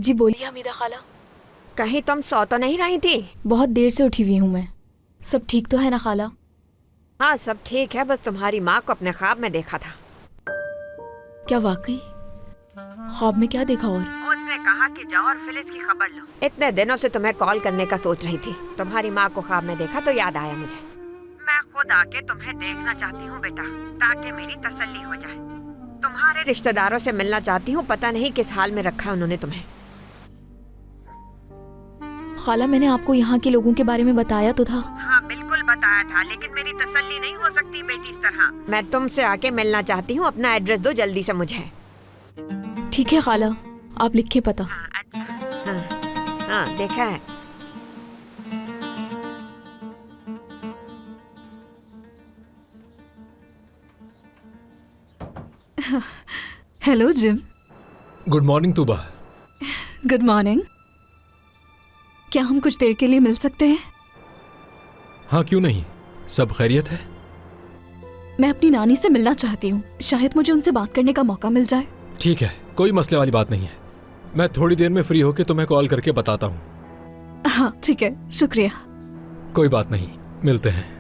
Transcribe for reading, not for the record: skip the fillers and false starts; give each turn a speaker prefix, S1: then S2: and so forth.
S1: जी बोलिए हमीदा खाला।
S2: कहीं तुम सो तो नहीं रही थी?
S1: बहुत देर से उठी हुई हूँ मैं। सब ठीक तो है ना खाला?
S2: हाँ सब ठीक है, बस तुम्हारी माँ को अपने ख्वाब में देखा था।
S1: क्या वाकई? ख्वाब में क्या देखा? और
S2: उसने कहा कि जाओ और फिलिस की खबर लो। इतने दिनों से तुम्हें कॉल करने का सोच रही थी। तुम्हारी माँ को ख्वाब में देखा तो याद आया मुझे। मैं खुद आके तुम्हें देखना चाहती हूँ बेटा, ताकि मेरी तसल्ली हो जाए। तुम्हारे रिश्तेदारों से मिलना चाहती हूँ, पता नहीं किस हाल में रखा है उन्होंने तुम्हें।
S1: खाला मैंने आपको यहाँ के लोगों के बारे में बताया तो था।
S2: हाँ बिल्कुल बताया था, लेकिन मेरी तसल्ली नहीं हो सकती बेटी इस तरह। मैं तुमसे आके मिलना चाहती हूँ, अपना एड्रेस दो जल्दी से मुझे।
S1: ठीक है खाला, आप लिखे पता।
S2: हाँ अच्छा। हाँ देखा है।
S3: Hello Jim.
S4: Good morning Tuba.
S3: Good morning. क्या हम कुछ देर के लिए मिल सकते हैं?
S4: हाँ क्यों नहीं, सब खैरियत है?
S3: मैं अपनी नानी से मिलना चाहती हूँ, शायद मुझे उनसे बात करने का मौका मिल जाए।
S4: ठीक है, कोई मसले वाली बात नहीं है। मैं थोड़ी देर में फ्री होके तुम्हें कॉल करके बताता हूँ।
S3: हाँ ठीक है, शुक्रिया।
S4: कोई बात नहीं, मिलते हैं।